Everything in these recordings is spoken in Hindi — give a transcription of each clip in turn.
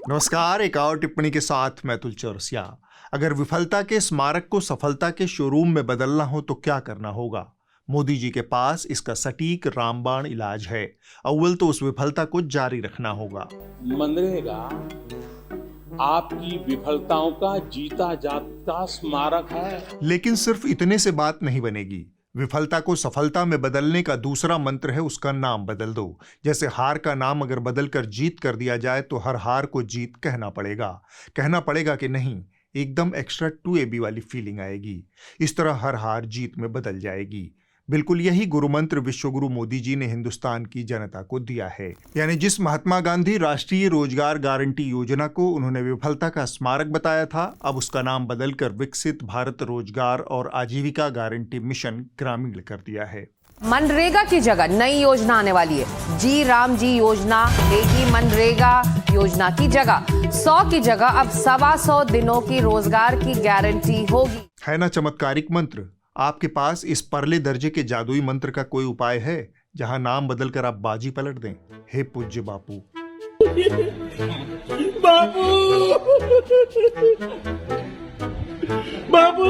नमस्कार। एक और टिप्पणी के साथ मैं तुलसी चौरसिया। अगर विफलता के स्मारक को सफलता के शोरूम में बदलना हो तो क्या करना होगा? मोदी जी के पास इसका सटीक रामबाण इलाज है। अव्वल तो उस विफलता को जारी रखना होगा। मनरेगा आपकी विफलताओं का जीता जागता स्मारक है। लेकिन सिर्फ इतने से बात नहीं बनेगी। विफलता को सफलता में बदलने का दूसरा मंत्र है उसका नाम बदल दो। जैसे हार का नाम अगर बदलकर जीत कर दिया जाए तो हर हार को जीत कहना पड़ेगा कि नहीं, एकदम एक्स्ट्रा 2AB वाली फीलिंग आएगी। इस तरह हर हार जीत में बदल जाएगी। बिल्कुल यही गुरु मंत्र विश्वगुरु मोदी जी ने हिंदुस्तान की जनता को दिया है। यानी जिस महात्मा गांधी राष्ट्रीय रोजगार गारंटी योजना को उन्होंने विफलता का स्मारक बताया था, अब उसका नाम बदलकर विकसित भारत रोजगार और आजीविका गारंटी मिशन ग्रामीण कर दिया है। मनरेगा की जगह नई योजना आने वाली है। जी राम जी योजना लेगी मनरेगा योजना की जगह। 100 की जगह अब 125 दिनों की रोजगार की गारंटी होगी। है ना चमत्कारिक मंत्र? आपके पास इस परले दर्जे के जादुई मंत्र का कोई उपाय है जहां नाम बदलकर आप बाजी पलट दें? हे पूज्य बापू। बाबू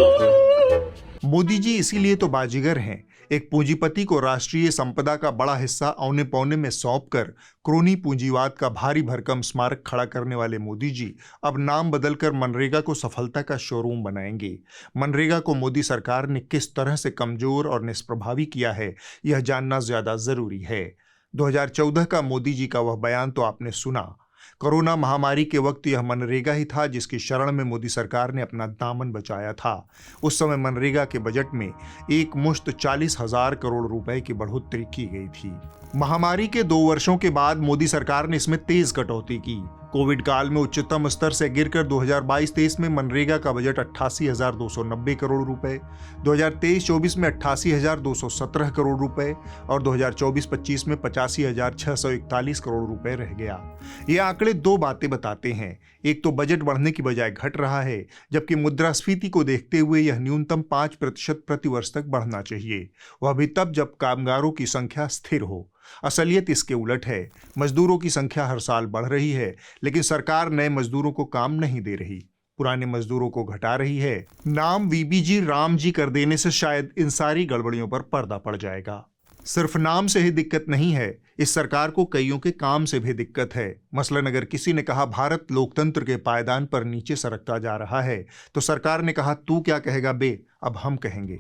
मोदी जी इसीलिए तो बाजीगर हैं। एक पूंजीपति को राष्ट्रीय संपदा का बड़ा हिस्सा औने पौने में सौंपकर क्रोनी पूंजीवाद का भारी भरकम स्मारक खड़ा करने वाले मोदी जी अब नाम बदलकर मनरेगा को सफलता का शोरूम बनाएंगे। मनरेगा को मोदी सरकार ने किस तरह से कमजोर और निष्प्रभावी किया है, यह जानना ज्यादा जरूरी है। 2014 का मोदी जी का वह बयान तो आपने सुना। कोरोना महामारी के वक्त यह मनरेगा ही था जिसकी शरण में मोदी सरकार ने अपना दामन बचाया था। उस समय मनरेगा के बजट में एक मुश्त 40,000 करोड़ रुपए की बढ़ोतरी की गई थी। महामारी के 2 वर्षों के बाद मोदी सरकार ने इसमें तेज कटौती की। कोविड काल में उच्चतम स्तर से गिरकर 2022-23 में मनरेगा का बजट 88,290 करोड़ रुपए, 2023-24 में 88,217 करोड़ रुपए और 2024-25 में 85,641 करोड़ रुपए रह गया। ये आंकड़े 2 बातें बताते हैं। एक तो बजट बढ़ने की बजाय घट रहा है, जबकि मुद्रास्फीति को देखते हुए यह न्यूनतम 5% प्रतिवर्ष तक बढ़ना चाहिए, वह भी तब जब कामगारों की संख्या स्थिर हो। असलियत इसके उलट है। मजदूरों की संख्या हर साल बढ़ रही है, लेकिन सरकार नए मजदूरों को काम नहीं दे रही, पुराने मजदूरों को घटा रही है। नाम VBG राम जी कर देने से शायद इन सारी गड़बड़ियों पर पर्दा पड़ जाएगा। सिर्फ नाम से ही दिक्कत नहीं है, इस सरकार को कईयों के काम से भी दिक्कत है। मसलन अगर किसी ने कहा भारत लोकतंत्र के पायदान पर नीचे सरकता जा रहा है, तो सरकार ने कहा तू क्या कहेगा बे, अब हम कहेंगे।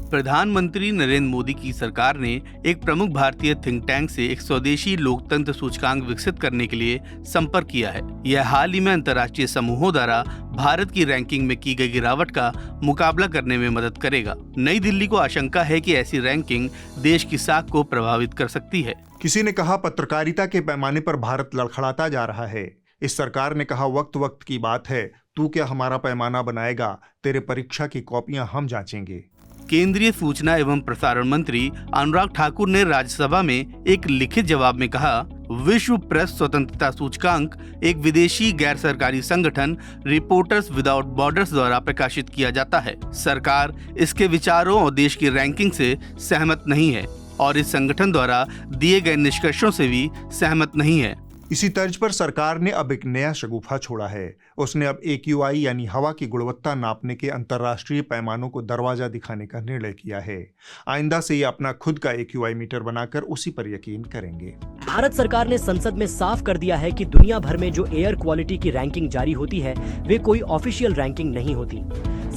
प्रधानमंत्री नरेंद्र मोदी की सरकार ने एक प्रमुख भारतीय थिंक टैंक से एक स्वदेशी लोकतंत्र सूचकांक विकसित करने के लिए संपर्क किया है। यह हाल ही में अंतर्राष्ट्रीय समूहों द्वारा भारत की रैंकिंग में की गई गिरावट का मुकाबला करने में मदद करेगा। नई दिल्ली को आशंका है कि ऐसी रैंकिंग देश की साख को प्रभावित कर सकती है। किसी ने कहा पत्रकारिता के पैमाने पर भारत लड़खड़ाता जा रहा है। इस सरकार ने कहा वक्त वक्त की बात है, तू क्या हमारा पैमाना बनाएगा, तेरे परीक्षा की कॉपियां हम जांचेंगे। केंद्रीय सूचना एवं प्रसारण मंत्री अनुराग ठाकुर ने राज्यसभा में एक लिखित जवाब में कहा, विश्व प्रेस स्वतंत्रता सूचकांक एक विदेशी गैर सरकारी संगठन रिपोर्टर्स विदाउट बॉर्डर्स द्वारा प्रकाशित किया जाता है। सरकार इसके विचारों और देश की रैंकिंग से सहमत नहीं है और इस संगठन द्वारा दिए गए निष्कर्षों से भी सहमत नहीं है। इसी तर्ज पर सरकार ने अब एक नया शगुफा छोड़ा है। उसने अब AQI यानी हवा की गुणवत्ता नापने के अंतर्राष्ट्रीय पैमानों को दरवाजा दिखाने का निर्णय किया है। आइंदा से ये अपना खुद का AQI मीटर बनाकर उसी पर यकीन करेंगे। भारत सरकार ने संसद में साफ कर दिया है कि दुनिया भर में जो एयर क्वालिटी की रैंकिंग जारी होती है वे कोई ऑफिशियल रैंकिंग नहीं होती।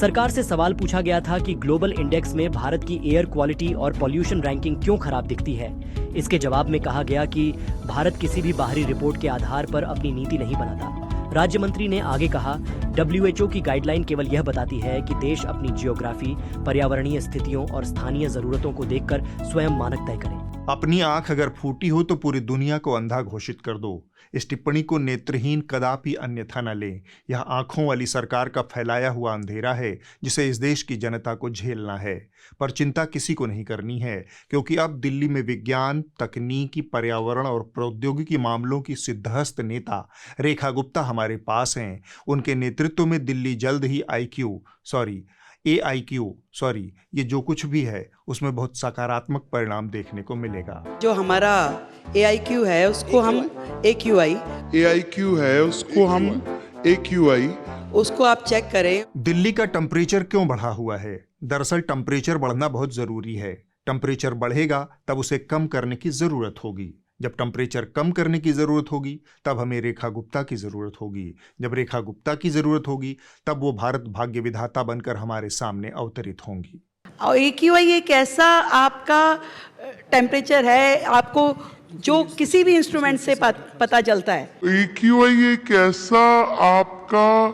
सरकार से सवाल पूछा गया था कि ग्लोबल इंडेक्स में भारत की एयर क्वालिटी और पॉल्यूशन रैंकिंग क्यों खराब दिखती है। इसके जवाब में कहा गया कि भारत किसी भी बाहरी रिपोर्ट के आधार पर अपनी नीति नहीं बनाता। राज्य मंत्री ने आगे कहा, WHO की गाइडलाइन केवल यह बताती है कि देश अपनी जियोग्राफी, पर्यावरणीय स्थितियों और स्थानीय जरूरतों को देखकर स्वयं मानक तय करें। अपनी आंख अगर फूटी हो तो पूरी दुनिया को अंधा घोषित कर दो। इस टिप्पणी को नेत्रहीन कदापि अन्यथा न लें। यह आंखों वाली सरकार का फैलाया हुआ अंधेरा है जिसे इस देश की जनता को झेलना है। पर चिंता किसी को नहीं करनी है, क्योंकि अब दिल्ली में विज्ञान, तकनीकी, पर्यावरण और प्रौद्योगिकी मामलों की सिद्धहस्त नेता रेखा गुप्ता हमारे पास हैं। उनके नेतृत्व में दिल्ली जल्द ही ये जो कुछ भी है उसमें बहुत सकारात्मक परिणाम देखने को मिलेगा। जो हमारा AIQ है उसको हम AQI उसको आप चेक करें। दिल्ली का टेम्परेचर क्यों बढ़ा हुआ है? दरअसल टेम्परेचर बढ़ना बहुत जरूरी है। टेम्परेचर बढ़ेगा तब उसे कम करने की जरूरत होगी। जब टेम्परेचर कम करने की जरूरत होगी तब हमें रेखा गुप्ता की जरूरत होगी। जब रेखा गुप्ता की जरूरत होगी तब वो भारत भाग्य विधाता बनकर हमारे सामने अवतरित होंगी। और AQI एक ऐसा आपका टेम्परेचर है, आपको जो किसी भी इंस्ट्रूमेंट से पता चलता है। AQI एक ऐसा आपका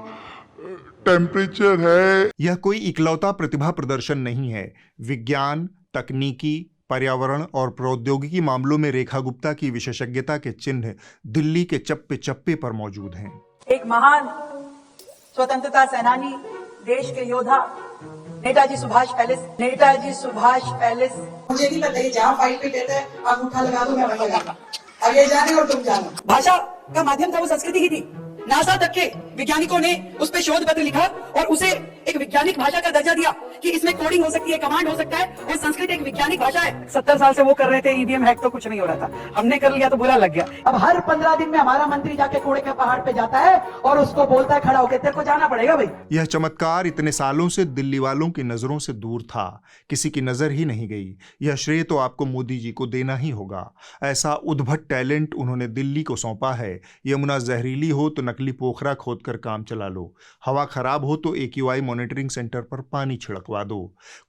टेम्परेचर है। यह कोई इकलौता प्रतिभा प्रदर्शन नहीं है। विज्ञान, तकनीकी, पर्यावरण और प्रौद्योगिकी मामलों में रेखा गुप्ता की विशेषज्ञता के चिन्ह दिल्ली के चप्पे चप्पे पर मौजूद हैं। एक महान स्वतंत्रता सेनानी, देश के योद्धा नेताजी सुभाष पैलेस। मुझे नहीं पता ये जहाँ फाइल पे कहता है अंगूठा लगा दो, मैं वहीं लगाऊंगा। अब ये जाने और तुम जानो। भाषा का माध्यम था वो संस्कृति की थी। नासा तक के वैज्ञानिकों ने उस पे शोध पत्र लिखा और उसे एक वैज्ञानिक भाषा का दर्जा दिया कि इसमें कोडिंग हो सकती है, कमांड हो सकता है, और संस्कृत एक वैज्ञानिक भाषा है। 70 साल से वो कर रहे थे, EVM हैक तो कुछ नहीं हो रहा था, हमने कर लिया तो बुरा लग गया। अब हर 15 दिन में हमारा मंत्री जाके कूड़े के पहाड़ पे जाता है और उसको बोलता है खड़ा होकर तेरे को जाना पड़ेगा भाई। यह चमत्कार इतने सालों से दिल्ली वालों की नजरों से दूर था, किसी की नजर ही नहीं गई। यह श्रेय तो आपको मोदी जी को देना ही होगा। ऐसा उद्भट टैलेंट उन्होंने दिल्ली को सौंपा है। यमुना जहरीली हो तो नकली पोखरा खोदकर काम चला लो, हवा खराब हो तो AQI मॉनिटरिंग सेंटर पर पानी छिड़कवा दो,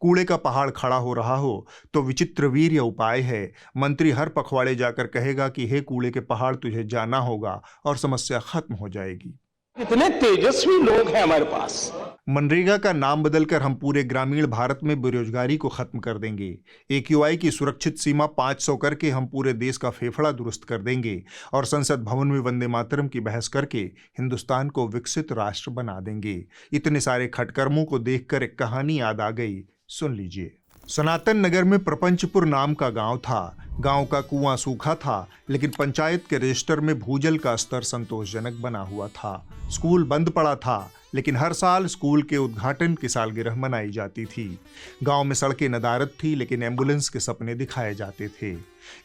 कूड़े का पहाड़ खड़ा हो रहा हो तो विचित्र वीर्य उपाय है। मंत्री हर पखवाड़े जाकर कहेगा कि हे कूड़े के पहाड़ तुझे जाना होगा और समस्या खत्म हो जाएगी। इतने तेजस्वी लोग हैं हमारे पास। मनरेगा का नाम बदलकर हम पूरे ग्रामीण भारत में बेरोजगारी को खत्म कर देंगे। AQI की सुरक्षित सीमा 500 करके हम पूरे देश का फेफड़ा दुरुस्त कर देंगे और संसद भवन में वंदे मातरम की बहस करके हिंदुस्तान को विकसित राष्ट्र बना देंगे। इतने सारे खटकर्मों को देखकर एक कहानी याद आ गई, सुन लीजिए। सनातन नगर में प्रपंचपुर नाम का गांव था। गांव का कुआं सूखा था, लेकिन पंचायत के रजिस्टर में भूजल का स्तर संतोषजनक बना हुआ था। स्कूल बंद पड़ा था, लेकिन हर साल स्कूल के उद्घाटन की सालगिरह मनाई जाती थी। गांव में सड़कें नदारद थी, लेकिन एम्बुलेंस के सपने दिखाए जाते थे।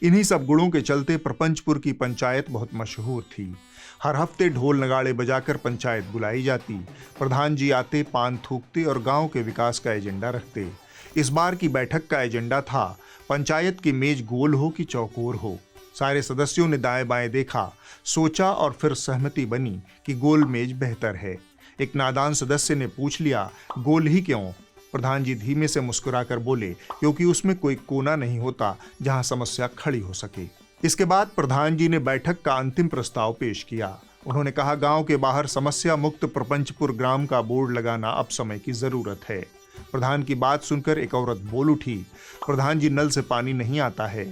इन्हीं सब गुणों के चलते प्रपंचपुर की पंचायत बहुत मशहूर थी। हर हफ्ते ढोल नगाड़े बजाकर पंचायत बुलाई जाती। प्रधान जी आते, पान थूकते और गांव के विकास का एजेंडा रखते। इस बार की बैठक का एजेंडा था पंचायत की मेज गोल हो कि चौकोर हो। सारे सदस्यों ने दाएं बाएं देखा, सोचा और फिर सहमति बनी कि गोल मेज बेहतर है। एक नादान सदस्य ने पूछ लिया, गोल ही क्यों? प्रधान जी धीमे से मुस्कुराकर बोले, क्योंकि उसमें कोई कोना नहीं होता जहां समस्या खड़ी हो सके। इसके बाद प्रधान जी ने बैठक का अंतिम प्रस्ताव पेश किया। उन्होंने कहा, गांव के बाहर समस्या मुक्त प्रपंचपुर ग्राम का बोर्ड लगाना अब समय की जरूरत है। प्रधान की बात सुनकर एक औरत बोल उठी, प्रधान जी नल से पानी नहीं आता है।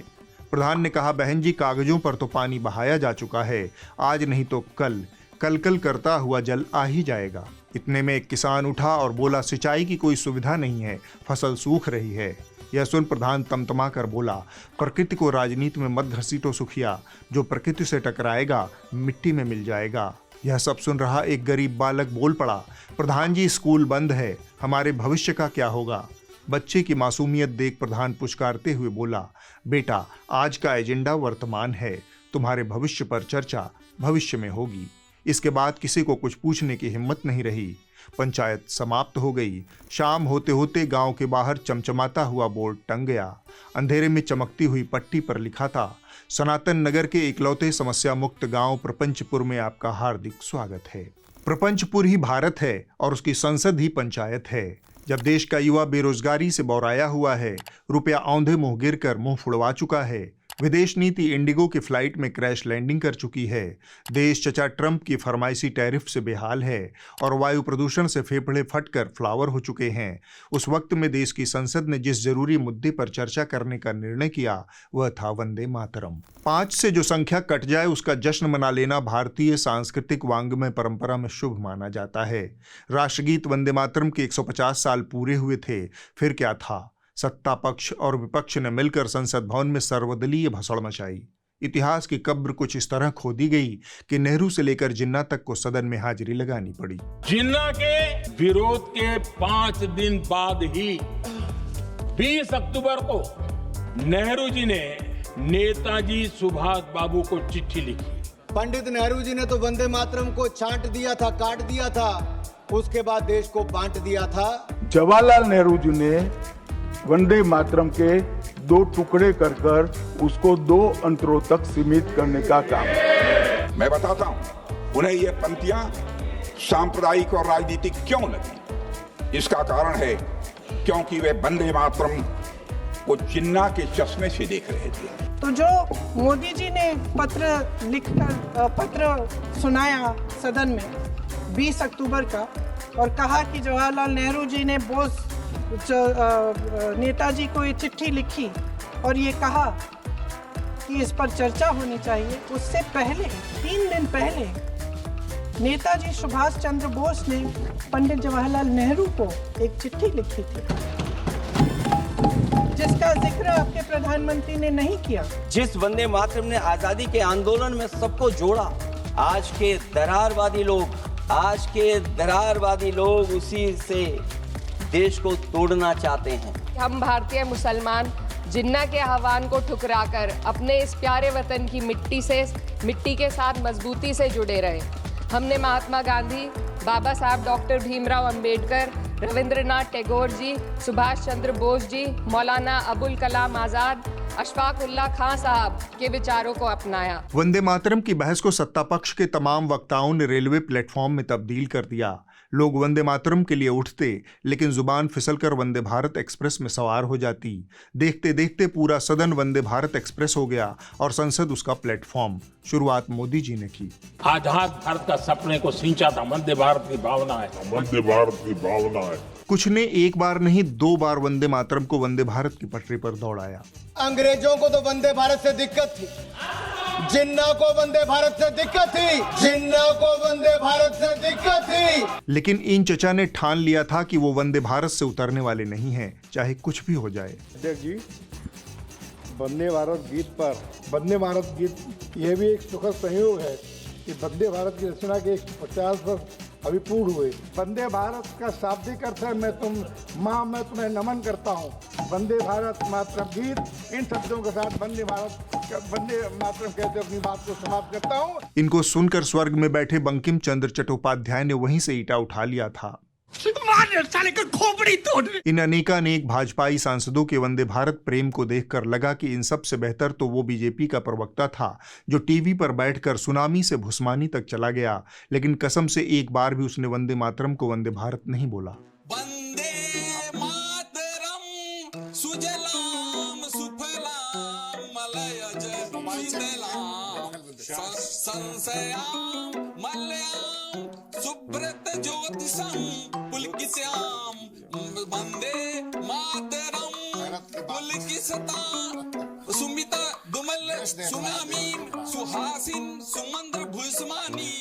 प्रधान ने कहा, बहन जी कागजों पर तो पानी बहाया जा चुका है, आज नहीं तो कल कल कल करता हुआ जल आ ही जाएगा। इतने में एक किसान उठा और बोला, सिंचाई की कोई सुविधा नहीं है, फसल सूख रही है। यह सुन प्रधान तमतमा कर बोला, प्रकृति को राजनीति में मत घसीटो सुखिया, जो प्रकृति से टकराएगा मिट्टी में मिल जाएगा। यह सब सुन रहा एक गरीब बालक बोल पड़ा, प्रधान जी स्कूल बंद है, हमारे भविष्य का क्या होगा? बच्चे की मासूमियत देख प्रधान पुचकारते हुए बोला, बेटा आज का एजेंडा वर्तमान है, तुम्हारे भविष्य पर चर्चा भविष्य में होगी। इसके बाद किसी को कुछ पूछने की हिम्मत नहीं रही। पंचायत समाप्त हो गई। शाम होते होते गांव के बाहर चमचमाता हुआ बोर्ड टंग गया। अंधेरे में चमकती हुई पट्टी पर लिखा था, सनातन नगर के इकलौते समस्या मुक्त गांव प्रपंचपुर में आपका हार्दिक स्वागत है। प्रपंचपुर ही भारत है और उसकी संसद ही पंचायत है। जब देश का युवा बेरोजगारी से बौराया हुआ है, रुपया औंधे मुंह गिरकर मुंह फुड़वा चुका है, विदेश नीति इंडिगो की फ्लाइट में क्रैश लैंडिंग कर चुकी है, देश चचा ट्रंप की फरमाइशी टैरिफ से बेहाल है और वायु प्रदूषण से फेफड़े फटकर फ्लावर हो चुके हैं, उस वक्त में देश की संसद ने जिस जरूरी मुद्दे पर चर्चा करने का निर्णय किया वह था वंदे मातरम। 5 से जो संख्या कट जाए उसका जश्न मना लेना भारतीय सांस्कृतिक वांग्मय परंपरा में शुभ माना जाता है। राष्ट्रगीत वंदे मातरम के 150 साल पूरे हुए थे, फिर क्या था? सत्ता पक्ष और विपक्ष ने मिलकर संसद भवन में सर्वदलीय भसड़ मचाई। इतिहास की कब्र कुछ इस तरह खोदी गई कि नेहरू से लेकर जिन्ना तक को सदन में हाजिरी लगानी पड़ी। जिन्ना के विरोध के 5 दिन बाद ही 20 अक्टूबर को नेहरू जी ने नेताजी सुभाष बाबू को चिट्ठी लिखी। पंडित नेहरू जी ने तो वंदे मातरम को छांट दिया था, काट दिया था, उसके बाद देश को बांट दिया था। जवाहरलाल नेहरू जी ने वंदे मातरम के 2 टुकड़े कर उसको 2 अंतरों तक सीमित करने का काम। मैं बताता हूं उन्हें ये पंक्तियां सांप्रदायिक और राजनीतिक क्यों लगी। इसका कारण है क्योंकि वे वंदे मातरम को जिन्ना के चश्मे से देख रहे थे। तो जो मोदी जी ने पत्र सुनाया सदन में 20 अक्टूबर का और कहा कि जवाहरलाल नेहरू जी ने बोस नेताजी को ये चिट्ठी लिखी और ये कहा कि इस पर चर्चा होनी चाहिए, उससे पहले 3 दिन पहले नेताजी सुभाष चंद्र बोस ने पंडित जवाहरलाल नेहरू को एक चिट्ठी लिखी थी जिसका जिक्र आपके प्रधानमंत्री ने नहीं किया। जिस वंदे मातरम ने आजादी के आंदोलन में सबको जोड़ा, आज के दरारवादी लोग उसी से देश को तोड़ना चाहते हैं। हम भारतीय मुसलमान जिन्ना के आह्वान को ठुकराकर अपने इस प्यारे वतन की मिट्टी के साथ मजबूती से जुड़े रहे। हमने महात्मा गांधी, बाबा साहब डॉक्टर भीमराव अंबेडकर, रविंद्रनाथ टैगोर जी, सुभाष चंद्र बोस जी, मौलाना अबुल कलाम आजाद, अशफाक उल्लाह खां साहब के विचारों को अपनाया। वंदे मातरम की बहस को सत्ता पक्ष के तमाम वक्ताओं ने रेलवे प्लेटफॉर्म में तब्दील कर दिया। लोग वंदे मातरम के लिए उठते, लेकिन जुबान फिसलकर वंदे भारत एक्सप्रेस में सवार हो जाती। देखते देखते पूरा सदन वंदे भारत एक्सप्रेस हो गया और संसद उसका प्लेटफॉर्म। शुरुआत मोदी जी ने की। आजाद भारत का सपने को सिंचा था वंदे भारत की भावना है। वंदे भारत की भावना है। कुछ ने एक बार नहीं 2 बार वंदे मातरम को वंदे भारत की पटरी पर दौड़ाया। अंग्रेजों को तो वंदे भारत से दिक्कत थी, जिन्ना को वंदे भारत से दिक्कत थी, लेकिन इन चचा ने ठान लिया था कि वो वंदे भारत से उतरने वाले नहीं हैं, चाहे कुछ भी हो जाए। अध्यक्ष जी, वंदे भारत गीत यह भी एक सुखद संयोग है कि वंदे भारत की रचना के 150 वर्ष अभी पूर्ण हुए। वंदे भारत का शाब्दिक अर्थ है मैं तुम्हें नमन करता हूँ। वंदे भारत मातरम गीत, इन शब्दों के साथ वंदे मातरम कहते अपनी बात को समाप्त करता हूँ। इनको सुनकर स्वर्ग में बैठे बंकिम चंद्र चट्टोपाध्याय ने वहीं से ईटा उठा लिया था। इन अनेकानेक भाजपाई सांसदों के वंदे भारत प्रेम को देखकर लगा कि इन सब से बेहतर तो वो बीजेपी का प्रवक्ता था जो टीवी पर बैठकर सुनामी से भुस्मानी तक चला गया, लेकिन कसम से एक बार भी उसने वंदे मातरम को वंदे भारत नहीं बोला। वंदे मातरम सुजलाम सुफलाम मलयज शीतलाम संशयाम मलयाम सुब्रत ज्योतिषं पुलकित्याम वंदे मातरम पुलकिसता सुमिता दुमल सुनामीन सुहासिन सुमंद्र भुस्मानी।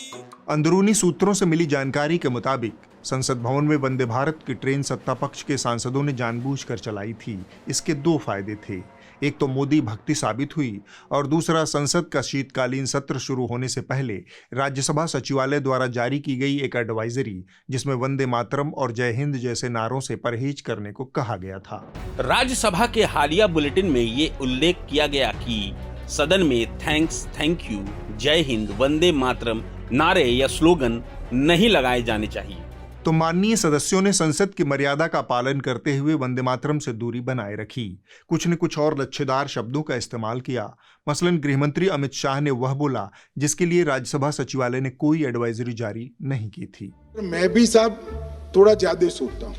अंदरूनी सूत्रों से मिली जानकारी के मुताबिक संसद भवन में वंदे भारत की ट्रेन सत्ता पक्ष के सांसदों ने जानबूझकर चलाई थी। इसके 2 फायदे थे, एक तो मोदी भक्ति साबित हुई और दूसरा संसद का शीतकालीन सत्र शुरू होने से पहले राज्यसभा सचिवालय द्वारा जारी की गई एक एडवाइजरी जिसमें वंदे मातरम और जय हिंद जैसे नारों से परहेज करने को कहा गया था। राज्यसभा के हालिया बुलेटिन में ये उल्लेख किया गया कि सदन में थैंक्स, थैंक यू, जय हिंद, वंदे मातरम नारे या स्लोगन नहीं लगाए जाने चाहिए। तो माननीय सदस्यों ने संसद की मर्यादा का पालन करते हुए वंदे मातरम से दूरी बनाए रखी। कुछ न कुछ और लच्छेदार शब्दों का इस्तेमाल किया। मसलन गृहमंत्री अमित शाह ने वह बोला जिसके लिए राज्यसभा सचिवालय ने कोई एडवाइजरी जारी नहीं की थी। मैं भी साहब थोड़ा ज्यादा सोचता हूँ,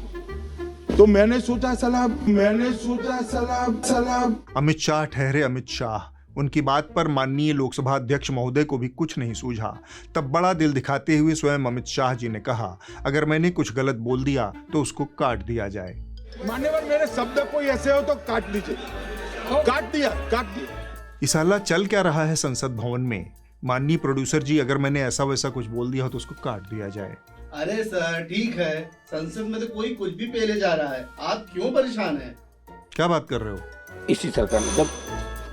तो मैंने सोचा सलाम। अमित शाह ठहरे अमित शाह। उनकी बात पर माननीय लोकसभा अध्यक्ष महोदय को भी कुछ नहीं सूझा। तब बड़ा दिल दिखाते हुए स्वयं अमित शाह जी ने कहा, अगर मैंने कुछ गलत बोल दिया तो उसको काट दिया जाए। मान्यवर, मेरे शब्द कोई ऐसे हो तो काट दीजिए। काट दिया। इस हल्ला चल क्या रहा है संसद भवन में? माननीय प्रोड्यूसर जी, अगर मैंने ऐसा वैसा कुछ बोल दिया हो तो उसको काट दिया जाए। अरे सर ठीक है, संसद में तो कोई कुछ भी पेले जा रहा है, आप क्यों परेशान हैं? क्या बात कर रहे हो? इसी सरकार में जब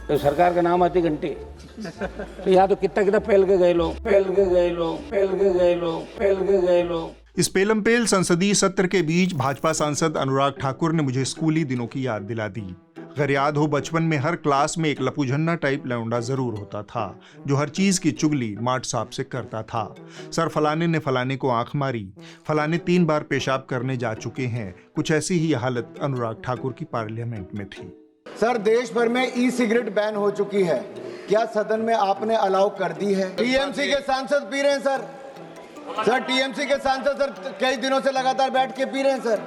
तो सरकार का नाम आते घंटे तो यहाँ तो कितना फैल के गए लोग, फैल के गए लोग, फैल के गए लोग, फैल के गए लोग। इस पेलमपेल संसदीय सत्र के बीच भाजपा सांसद अनुराग ठाकुर ने मुझे स्कूली दिनों की याद दिला दी। अगर याद हो, बचपन में हर क्लास में एक लपूझन्ना टाइप लौंडा जरूर होता था जो हर चीज की चुगली माट साहब से करता था। सर फलाने ने फलाने को आंख मारी, फलाने 3 बार पेशाब करने जा चुके हैं। कुछ ऐसी ही हालत अनुराग ठाकुर की पार्लियामेंट में थी। सर, देश भर में ई सिगरेट बैन हो चुकी है, क्या सदन में आपने अलाउ कर दी है? टीएमसी के सांसद पी रहे हैं सर टीएमसी के सांसद सर कई दिनों से लगातार बैठ के पी रहे हैं सर।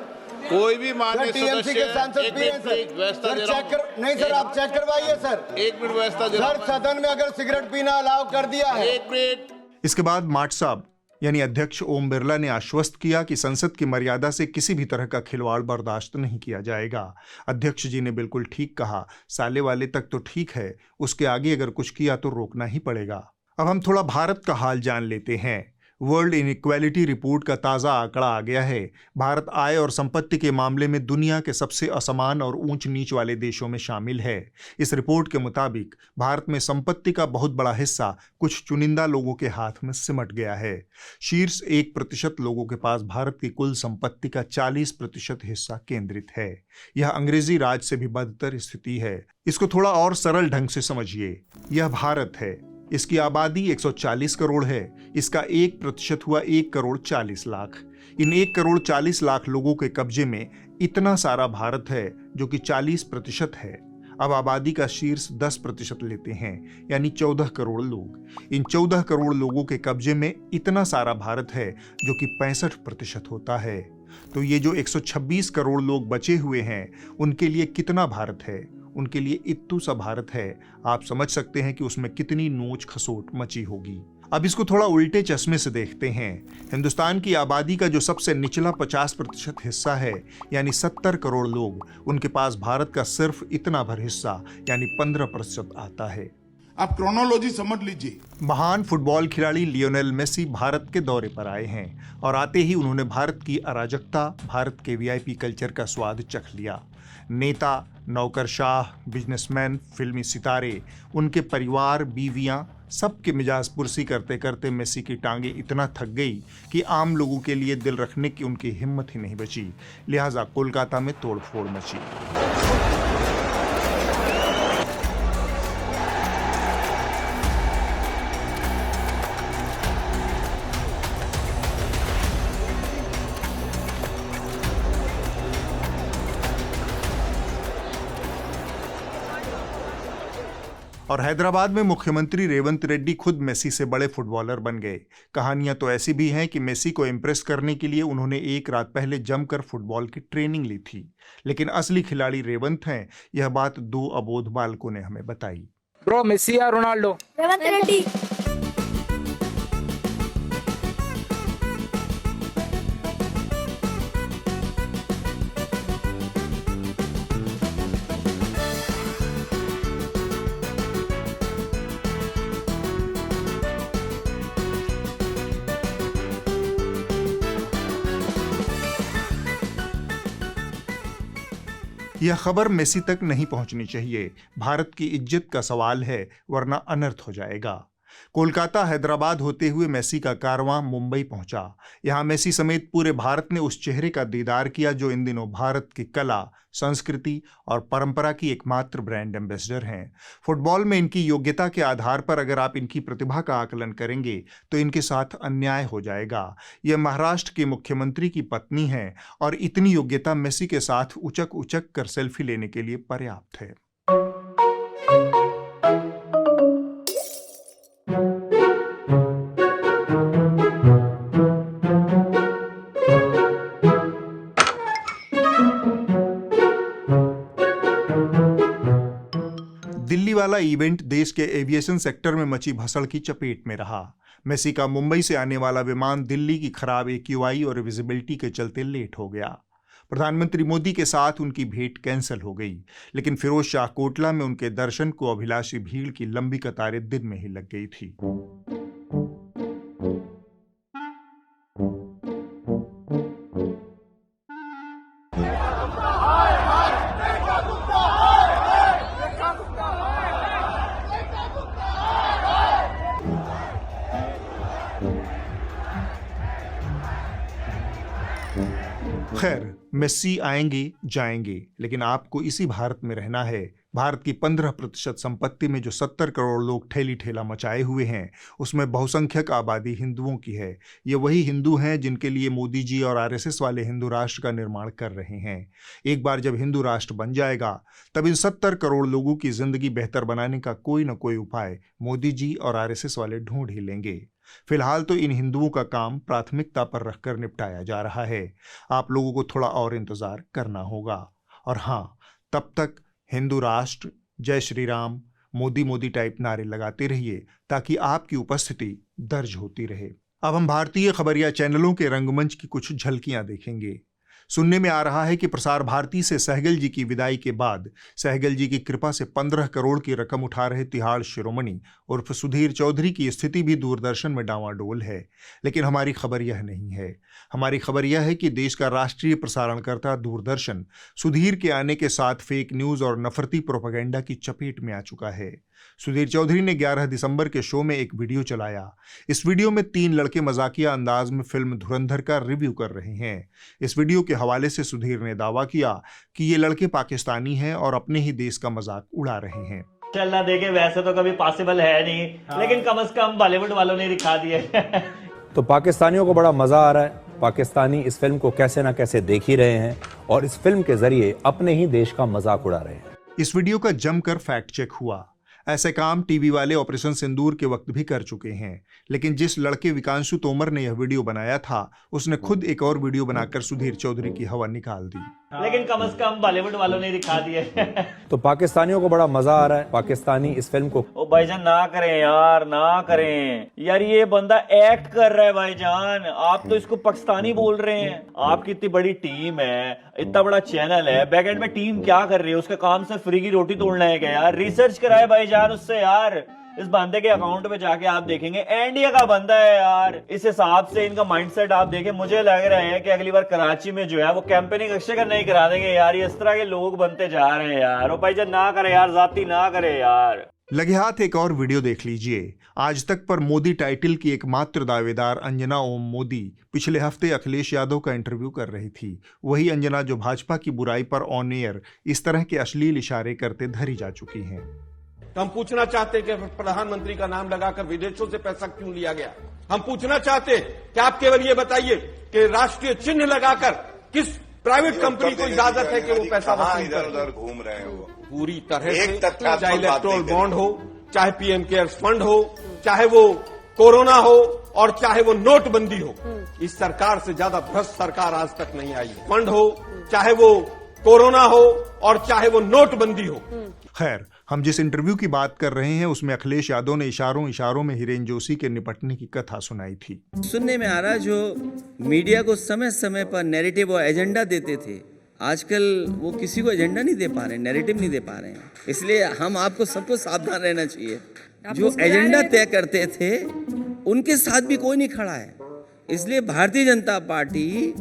कोई भी माननीय टीएमसी के सांसद पी रहे हैं सर चेक कर, नहीं सर आप चेक करवाइए सर। 1 मिनट व्यवस्था सर, सदन में अगर सिगरेट पीना अलाउ कर दिया है। 1 मिनट। इसके बाद माट साहब यानी अध्यक्ष ओम बिरला ने आश्वस्त किया कि संसद की मर्यादा से किसी भी तरह का खिलवाड़ बर्दाश्त नहीं किया जाएगा। अध्यक्ष जी ने बिल्कुल ठीक कहा, साले वाले तक तो ठीक है, उसके आगे अगर कुछ किया तो रोकना ही पड़ेगा। अब हम थोड़ा भारत का हाल जान लेते हैं। वर्ल्ड इनइक्वालिटी रिपोर्ट का ताज़ा आंकड़ा आ गया है। भारत आय और संपत्ति के मामले में दुनिया के सबसे असमान और ऊंच नीच वाले देशों में शामिल है। इस रिपोर्ट के मुताबिक भारत में संपत्ति का बहुत बड़ा हिस्सा कुछ चुनिंदा लोगों के हाथ में सिमट गया है। शीर्ष 1% लोगों के पास भारत की कुल संपत्ति का 40% हिस्सा केंद्रित है। यह अंग्रेजी राज से भी बदतर स्थिति है। इसको थोड़ा और सरल ढंग से समझिए। यह भारत है, इसकी आबादी 140 करोड़ है, इसका 1% हुआ 1 करोड़ 40 लाख। इन 1 करोड़ 40 लाख लोगों के कब्जे में इतना सारा भारत है जो कि 40% है। अब आबादी का शीर्ष 10% लेते हैं, यानी 14 करोड़ लोग। इन 14 करोड़ लोगों के कब्जे में इतना सारा भारत है जो कि 65% होता है। तो ये जो 126 करोड़ लोग बचे हुए हैं उनके लिए कितना भारत है? उनके लिए इत्तू सा भारत है। आप समझ सकते हैं कि उसमें कितनी नोच खसोट मची होगी। अब इसको थोड़ा उल्टे चश्मे से देखते हैं। हिंदुस्तान की आबादी का जो सबसे निचला 50% हिस्सा है, यानी 70 करोड़ लोग, उनके पास भारत का सिर्फ इतना भर हिस्सा यानी 15% आता है। आप क्रोनोलॉजी समझ लीजिए। महान फुटबॉल खिलाड़ी लियोनेल मेसी भारत के दौरे पर आए हैं और आते ही उन्होंने भारत की अराजकता, भारत के वीआईपी कल्चर का स्वाद चख लिया। नेता, नौकरशाह, बिजनेसमैन, फिल्मी सितारे, उनके परिवार, बीवियां, सबके मिजाज पुरसी करते करते मेसी की टांगे इतना थक गई कि आम लोगों के लिए दिल रखने की उनकी हिम्मत ही नहीं बची। लिहाजा कोलकाता में तोड़फोड़ मची। और हैदराबाद में मुख्यमंत्री रेवंत रेड्डी खुद मेसी से बड़े फुटबॉलर बन गए। कहानियां तो ऐसी भी हैं कि मेसी को इम्प्रेस करने के लिए उन्होंने एक रात पहले जमकर फुटबॉल की ट्रेनिंग ली थी। लेकिन असली खिलाड़ी रेवंत हैं, यह बात 2 अबोध बालकों ने हमें बताई। ब्रो, मेसी या रोनाल्डो? रेवंत रेड्डी। यह खबर मेसी तक नहीं पहुंचनी चाहिए। भारत की इज्जत का सवाल है, वरना अनर्थ हो जाएगा। कोलकाता हैदराबाद होते हुए मेसी का कारवां मुंबई पहुंचा। यहां मेसी समेत पूरे भारत ने उस चेहरे का दीदार किया जो इन दिनों भारत की कला, संस्कृति और परंपरा की एकमात्र ब्रांड एम्बेसडर हैं। फुटबॉल में इनकी योग्यता के आधार पर अगर आप इनकी प्रतिभा का आकलन करेंगे तो इनके साथ अन्याय हो जाएगा। यह महाराष्ट्र के मुख्यमंत्री की पत्नी है और इतनी योग्यता मेसी के साथ उचक उचक कर सेल्फी लेने के लिए पर्याप्त है। दिल्ली वाला इवेंट देश के एविएशन सेक्टर में मची भसड़ की चपेट में रहा। मेसी का मुंबई से आने वाला विमान दिल्ली की खराब AQI और विजिबिलिटी के चलते लेट हो गया। प्रधानमंत्री मोदी के साथ उनकी भेंट कैंसिल हो गई, लेकिन फिरोज शाह कोटला में उनके दर्शन को अभिलाषी भीड़ की लंबी कतारें दिन में ही लग गई थी। मेस्सी आएंगे जाएंगे, लेकिन आपको इसी भारत में रहना है। भारत की 15% संपत्ति में जो 70 करोड़ लोग ठेली ठेला मचाए हुए हैं, उसमें बहुसंख्यक आबादी हिंदुओं की है। ये वही हिंदू हैं जिनके लिए मोदी जी और आरएसएस वाले हिंदू राष्ट्र का निर्माण कर रहे हैं। एक बार जब हिंदू राष्ट्र बन जाएगा, तब इन 70 करोड़ लोगों की जिंदगी बेहतर बनाने का कोई न कोई उपाय मोदी जी और आरएसएस वाले ढूंढ ही लेंगे। फिलहाल तो इन हिंदुओं का काम प्राथमिकता पर रखकर निपटाया जा रहा है। आप लोगों को थोड़ा और इंतजार करना होगा। और हाँ, तब तक हिंदू राष्ट्र, जय श्री राम, मोदी मोदी टाइप नारे लगाते रहिए ताकि आपकी उपस्थिति दर्ज होती रहे। अब हम भारतीय खबरिया चैनलों के रंगमंच की कुछ झलकियां देखेंगे। सुनने में आ रहा है कि प्रसार भारती से सहगल जी की विदाई के बाद सहगल जी की कृपा से 15 करोड़ की रकम उठा रहे तिहाड़ शिरोमणि उर्फ सुधीर चौधरी की स्थिति भी दूरदर्शन में डांवाडोल है। लेकिन हमारी खबर यह नहीं है। हमारी खबर यह है कि देश का राष्ट्रीय प्रसारणकर्ता दूरदर्शन सुधीर के आने के साथ फेक न्यूज और नफरती प्रोपेगेंडा की चपेट में आ चुका है। सुधीर चौधरी ने 11 दिसंबर के शो में एक वीडियो चलाया। इस वीडियो में 3 लड़के मजाकिया अंदाज में फिल्म धुरंधर का रिव्यू कर रहे हैं। इस वीडियो के हवाले से सुधीर ने दावा किया कि ये लड़के पाकिस्तानी हैं और अपने ही देश का मजाक उड़ा रहे हैं। चलना देखे वैसे तो कभी पॉसिबल है नहीं, लेकिन कम से कम बॉलीवुड वालों ने दिखा दिए। तो पाकिस्तानियों को बड़ा मजा आ रहा है। पाकिस्तानी इस फिल्म को कैसे ना कैसे देख ही रहे हैं और इस फिल्म के जरिए अपने ही देश का मजाक उड़ा रहे हैं। इस वीडियो का जमकर फैक्ट चेक हुआ। ऐसे काम टीवी वाले ऑपरेशन सिंदूर के वक्त भी कर चुके हैं। लेकिन जिस लड़के विकांशु तोमर ने यह वीडियो बनाया था, उसने खुद एक और वीडियो बनाकर सुधीर चौधरी की हवा निकाल दी। लेकिन कम से कम बॉलीवुड वालों ने दिखा दिए। तो पाकिस्तानियों को बड़ा मजा आ रहा है। पाकिस्तानी इस फिल्म को ओ भाईजान ना करें यार, ना करें यार, ये बंदा एक्ट कर रहा है भाईजान। आप तो इसको पाकिस्तानी बोल रहे हैं। आपकी इतनी बड़ी टीम है, इतना बड़ा चैनल है, बैकएंड में टीम क्या कर रही है? उसका काम सिर्फ फ्री की रोटी तोड़ना है क्या यार? रिसर्च कराए भाईजान उससे यार। इस बंदे के अकाउंट में जाके आप देखेंगे, इंडिया का बंदा है यार। इस हिसाब से इनका माइंडसेट आप देखें, मुझे लग रहा है कि अगली बार कराची में जो है वो कैंपेनिंग अक्षय नहीं करा देंगे यार। ये इस तरह के लोग बनते जा रहे हैं यार। ओ भाईजान ना करे यार, जाती ना करे यार। लगे हाथ एक और वीडियो देख लीजिए। आज तक पर मोदी टाइटल की एकमात्र दावेदार अंजना ओम मोदी पिछले हफ्ते अखिलेश यादव का इंटरव्यू कर रही थी। वही अंजना जो भाजपा की बुराई पर ऑन एयर इस तरह के अश्लील इशारे करते धरी जा चुकी हैं। हम पूछना चाहते कि प्रधानमंत्री का नाम लगाकर विदेशों से पैसा क्यों लिया गया। हम पूछना चाहते कि आप केवल ये बताइए कि राष्ट्रीय चिन्ह लगाकर किस प्राइवेट कंपनी को इजाजत है कि वो पैसा वसूल कर इधर घूम रहे हो। पूरी तरह से, चाहे इलेक्ट्रोल बॉन्ड हो, चाहे पीएम केयर्स फंड हो, चाहे वो कोरोना हो और चाहे वो नोटबंदी हो, इस सरकार से ज्यादा भ्रष्ट सरकार आज तक नहीं आई। फंड हो, चाहे वो कोरोना हो और चाहे वो नोटबंदी हो। खैर, हम जिस इंटरव्यू की बात कर रहे हैं उसमें अखिलेश यादव ने इशारों में हिरेन जोशी के निपटने की कथा सुनाई थी। सुनने में आ रहा जो मीडिया को समय समय पर नैरेटिव और एजेंडा देते थे, आजकल वो किसी को एजेंडा नहीं दे पा रहे, नैरेटिव नहीं दे पा रहे हैं। इसलिए हम आपको सबको सावधान रहना चाहिए। जो एजेंडा तय करते थे उनके साथ भी कोई नहीं खड़ा है। इसलिए भारतीय जनता पार्टी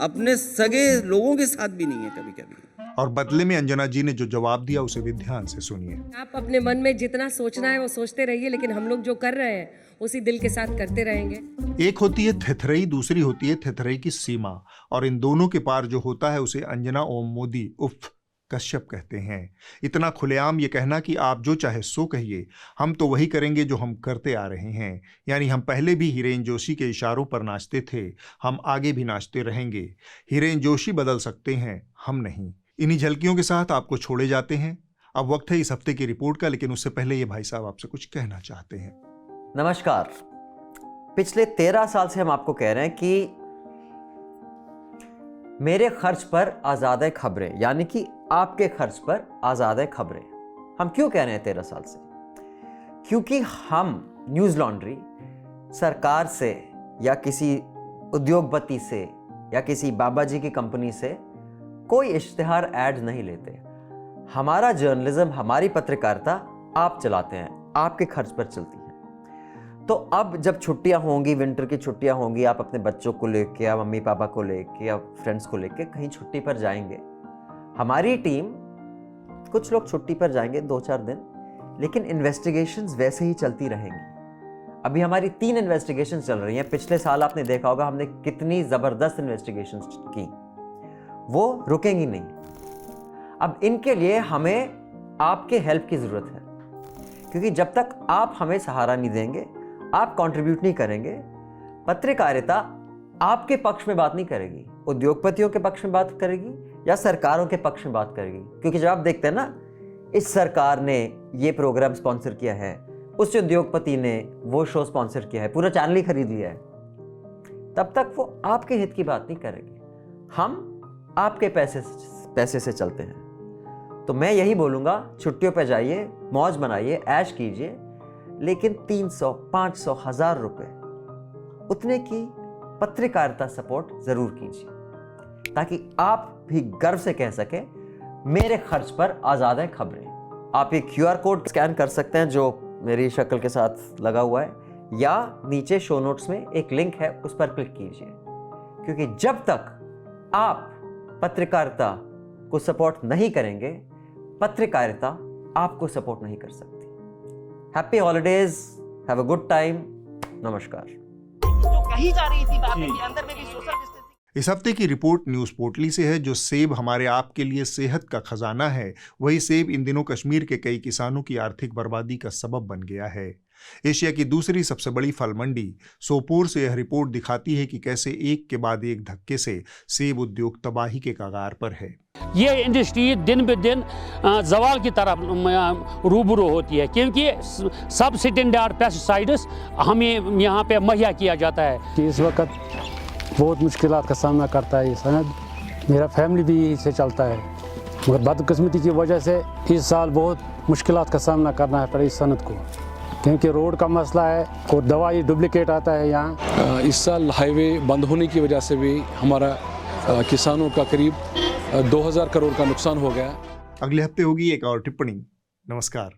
अपने सगे लोगों के साथ भी नहीं है कभी कभी। और बदले में अंजना जी ने जो जवाब दिया उसे भी ध्यान से सुनिए। आप अपने मन में जितना सोचना है वो सोचते रहिए, लेकिन हम लोग जो कर रहे हैं उसी दिल के साथ करते रहेंगे। एक होती है थेथरई, दूसरी होती है थेथरई की सीमा, और इन दोनों के पार जो होता है उसे अंजना ओम मोदी उफ कश्यप कहते हैं। इतना खुलेआम ये कहना कि आप जो चाहे सो कहिए, हम तो वही करेंगे जो हम करते आ रहे हैं। यानी हम पहले भी हिरेन जोशी के इशारों पर नाचते थे, हम आगे भी नाचते रहेंगे। हिरेन जोशी बदल सकते हैं, हम नहीं। इन्हीं झलकियों के साथ आपको छोड़े जाते हैं। अब वक्त है इस हफ्ते की रिपोर्ट का, लेकिन उससे पहले ये भाई साहब आपसे कुछ कहना चाहते हैं। नमस्कार। पिछले 13 साल से हम आपको कह रहे हैं कि मेरे खर्च पर आज़ाद खबरें, यानी कि आपके खर्च पर आज़ाद खबरें। हम क्यों कह रहे हैं 13 साल से? क्योंकि हम न्यूज़ लॉन्ड्री सरकार से या किसी उद्योगपति से या किसी बाबा जी की कंपनी से कोई इश्तिहार एड नहीं लेते। हमारा जर्नलिज्म, हमारी पत्रकारिता आप चलाते हैं, आपके खर्च पर चलती है। तो अब जब छुट्टियां होंगी, विंटर की छुट्टियां होंगी, आप अपने बच्चों को लेके या मम्मी पापा को लेके या फ्रेंड्स को लेके कहीं छुट्टी पर जाएंगे। हमारी टीम, कुछ लोग छुट्टी पर जाएंगे 2-4 दिन, लेकिन इन्वेस्टिगेशंस वैसे ही चलती रहेंगी। अभी हमारी 3 इन्वेस्टिगेशंस चल रही हैं। पिछले साल आपने देखा होगा हमने कितनी ज़बरदस्त इन्वेस्टिगेशंस की। वो रुकेंगी नहीं। अब इनके लिए हमें आपके हेल्प की ज़रूरत है, क्योंकि जब तक आप हमें सहारा नहीं देंगे, आप कंट्रीब्यूट नहीं करेंगे, पत्रकारिता आपके पक्ष में बात नहीं करेगी, उद्योगपतियों के पक्ष में बात करेगी या सरकारों के पक्ष में बात करेगी। क्योंकि जब आप देखते हैं ना, इस सरकार ने ये प्रोग्राम स्पॉन्सर किया है, उस उद्योगपति ने वो शो स्पॉन्सर किया है, पूरा चैनल ही खरीद लिया है, तब तक वो आपके हित की बात नहीं करेंगे। हम आपके पैसे से चलते हैं। तो मैं यही बोलूँगा, छुट्टियों पे जाइए, मौज बनाइए, ऐश कीजिए, लेकिन 300, 500, 1000 रुपये उतने की पत्रकारिता सपोर्ट ज़रूर कीजिए, ताकि आप भी गर्व से कह सकें मेरे खर्च पर आज़ाद है खबरें। आप ये QR कोड स्कैन कर सकते हैं जो मेरी शक्ल के साथ लगा हुआ है, या नीचे शो नोट्स में एक लिंक है, उस पर क्लिक कीजिए, क्योंकि जब तक आप पत्रकारिता को सपोर्ट नहीं करेंगे, पत्रकारिता आपको सपोर्ट नहीं कर सकती। Happy holidays, have a good time, नमस्कार। जो कही जा रही थी बातें कि अंदर में भी सोशल डिस्टेंसिंग। इस हफ्ते की रिपोर्ट न्यूज़ पोर्टली से है। जो सेब हमारे आपके लिए सेहत का खजाना है, वही सेब इन दिनों कश्मीर के कई किसानों की आर्थिक बर्बादी का सबब बन गया है। एशिया की दूसरी सबसे बड़ी फल मंडी सोपोर से यह रिपोर्ट दिखाती है कि कैसे एक के बाद एक धक्के से सेब उद्योग तबाही के कगार पर है। ये इंडस्ट्री दिन ब दिन जवाल की तरफ रूबरू होती है, क्योंकि सब सिटेंडार्ड पेस्टिसाइड्स हमें यहाँ पे मुहैया किया जाता है। कि इस वक्त बहुत मुश्किलात का सामना करता है ये सनद, मेरा फैमिली भी इससे चलता है, मगर बदकिस्मती की वजह से इस साल बहुत मुश्किलात का सामना करना है पड़ा इस सनद को, क्योंकि रोड का मसला है और दवाई डुप्लीकेट आता है यहाँ। इस साल हाईवे बंद होने की वजह से भी हमारा किसानों का करीब 2000 करोड़ का नुकसान हो गया। अगले हफ्ते होगी एक और टिप्पणी। नमस्कार।